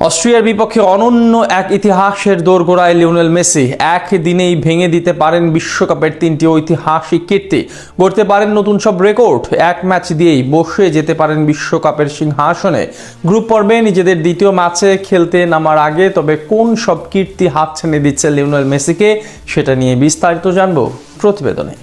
অস্ট্রিয়ার বিপক্ষে অনন্য এক ইতিহাসের দোরগোড়ায় লিওনেল মেসি একদিনেই ভেঙে দিতে পারেন বিশ্বকাপের তিনটি ঐতিহাসিক কীর্তি, গড়তে পারেন নতুন সব রেকর্ড। এক ম্যাচ দিয়েই বসে যেতে পারেন বিশ্বকাপের সিংহাসনে। গ্রুপ পর্বে নিজেদের দ্বিতীয় ম্যাচে খেলতে নামার আগে তবে কোন সব কীর্তি হাতছানি দিচ্ছে লিওনেল মেসিকে, সেটা নিয়ে বিস্তারিত জানবো প্রতিবেদনে।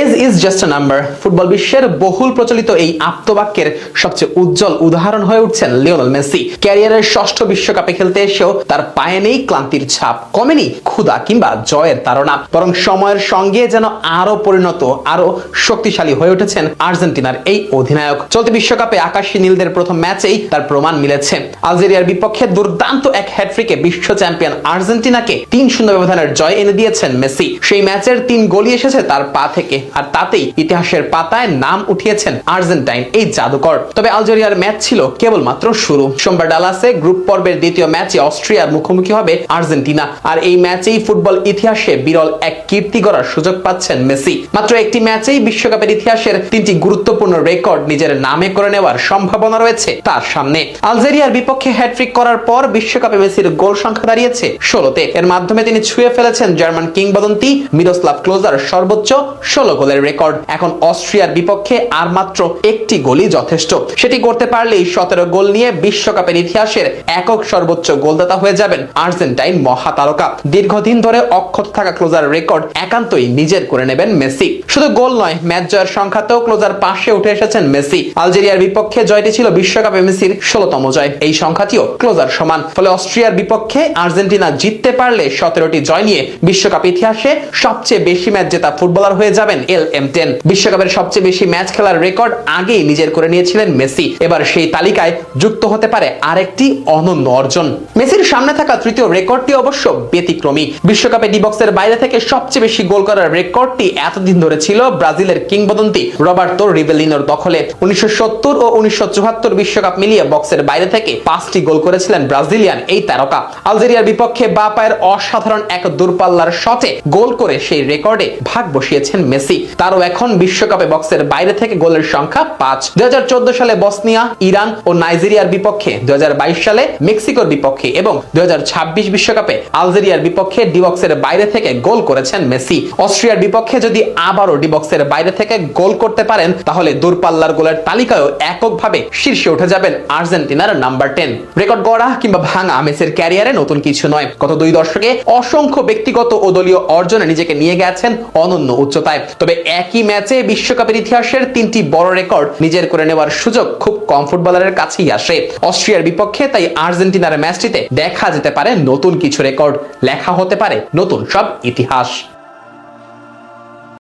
Age is just a number. Football বিশ্বের বহুল প্রচলিত এই আপ্তবাক্যের সবচেয়ে উজ্জ্বল উদাহরণ হয়ে উঠছেন লিওনেল মেসি। ক্যারিয়ারের ষষ্ঠ বিশ্বকাপে খেলতে এসেও তার পায়ে নেই ক্লান্তির ছাপ, কমেনি ক্ষুধা কিংবা জয়ের তাড়না, বরং সময়ের সঙ্গে যেন আরো পরিণত, আরো শক্তিশালী হয়ে উঠেছেন আর্জেন্টিনার এই অধিনায়ক। চলতি বিশ্বকাপে আকাশী নীলদের প্রথম ম্যাচেই তার প্রমাণ মিলেছে। আলজেরিয়ার বিপক্ষে দুর্দান্ত এক হ্যাট্রিকে বিশ্ব চ্যাম্পিয়ন আর্জেন্টিনাকে 3-0 ব্যবধানের জয় এনে দিয়েছেন মেসি। সেই ম্যাচের 3 গোলই এসেছে তার পা থেকে, আর তাতেই ইতিহাসের পাতায় নাম উঠিয়েছেন আর্জেন্টাইন এই জাদুকর। তবে আলজেরিয়ার ম্যাচ ছিল কেবলমাত্র শুরু। সোমবার ডালাসে গ্রুপ পর্বের দ্বিতীয় ম্যাচে অস্ট্রিয়ার মুখোমুখি হবে আর্জেন্টিনা, আর এই ম্যাচেই ফুটবল ইতিহাসে বিরল এক কীর্তি গড়ার সুযোগ পাচ্ছেন মেসি। মাত্র একটি ম্যাচেই বিশ্বকাপের ইতিহাসের 3টি গুরুত্বপূর্ণ রেকর্ড নিজের নামে করে নেওয়ার সম্ভাবনা রয়েছে তার সামনে। আলজেরিয়ার বিপক্ষে হ্যাট্রিক করার পর বিশ্বকাপে মেসির গোল সংখ্যা দাঁড়িয়েছে 16তে। এর মাধ্যমে তিনি ছুঁয়ে ফেলেছেন জার্মান কিংবদন্তি মিরোস্লাভ ক্লোজার সর্বোচ্চ 16 গোলের রেকর্ড। এখন অস্ট্রিয়ার বিপক্ষে আর মাত্র একটি গোলই যথেষ্ট। সেটি করতে পারলেই 17 গোল নিয়ে বিশ্বকাপের ইতিহাসের একক সর্বোচ্চ গোলদাতা হয়ে যাবেন আর্জেন্টাইন মহাতারকা। দীর্ঘদিন ধরে অক্ষত থাকা ক্লোজার রেকর্ড একান্তই নিজের করে নেবেন মেসি। শুধু গোল নয়, ম্যাচ জয়ের সংখ্যাতেও ক্লোজার পাশে উঠে এসেছেন মেসি। আলজেরিয়ার বিপক্ষে জয়টি ছিল বিশ্বকাপে মেসির 16তম জয়। এই সংখ্যাটিও ক্লোজার সমান। ফলে অস্ট্রিয়ার বিপক্ষে আর্জেন্টিনা জিততে পারলে 17টি জয় নিয়ে বিশ্বকাপ ইতিহাসে সবচেয়ে বেশি ম্যাচ জেতা ফুটবলার হয়ে যাবেন LM10। বিশ্বকাপের সবচেয়ে বেশি ম্যাচ খেলার রেকর্ড আগেই নিজের করে নিয়েছিলেন মেসি। এবার সেই তালিকায় যুক্ত হতে পারে আরেকটি অনন্য অর্জন। মেসির সামনে থাকা তৃতীয় রেকর্ডটি অবশ্য ব্যতিক্রমী। বিশ্বকাপে ডি বক্সের বাইরে থেকে সবচেয়ে বেশি গোল করার রেকর্ডটি এতদিন ধরে ছিল ব্রাজিলের কিংবদন্তি রবার্তো রিভেলিনোর দখলে। 1970 ও 1974 বিশ্বকাপ মিলিয়ে বক্সের বাইরে থেকে 5টি গোল করেছিলেন ব্রাজিলিয়ান এই তারকা। আলজেরিয়ার বিপক্ষে বাঁ পায়ের অসাধারণ এক দূরপাল্লার শটে গোল করে সেই রেকর্ডে ভাগ বসিয়েছেন মেসি। তারও এখন বিশ্বকাপে বক্সের বাইরে থেকে গোলের সংখ্যা 5। 2014 সালে বসনিয়া, ইরান ও নাইজেরিয়ার বিপক্ষে, 2022 সালে মেক্সিকোর বিপক্ষে এবং 2026 বিশ্বকাপে আলজেরিয়ার বিপক্ষে ডি বক্সের বাইরে থেকে গোল করেছেন মেসি। অস্ট্রিয়ার বিপক্ষে যদি আবারও ডি বক্সের বাইরে থেকে গোল করতে পারেন, তাহলে দূরপাল্লার গোলের তালিকায়ও এককভাবে শীর্ষে উঠে যাবেন আর্জেন্টিনার নাম্বার 10। রেকর্ড গড়া কিংবা ভাঙা মেসির ক্যারিয়ারে নতুন কিছু নয়। গত 2 দশকে অসংখ্য ব্যক্তিগত ও দলীয় অর্জনে নিজেকে নিয়ে গেছেন অনন্য উচ্চতায়। তবে একই ম্যাচে বিশ্বকাপের ইতিহাসের 3টি বড় রেকর্ড নিজের করে নেওয়ার সুযোগ খুব কম ফুটবলারের কাছেই আসে। অস্ট্রিয়ার বিপক্ষে তাই আর্জেন্টিনার ম্যাচটিতে দেখা যেতে পারে নতুন কিছু রেকর্ড, লেখা হতে পারে নতুন সব ইতিহাস।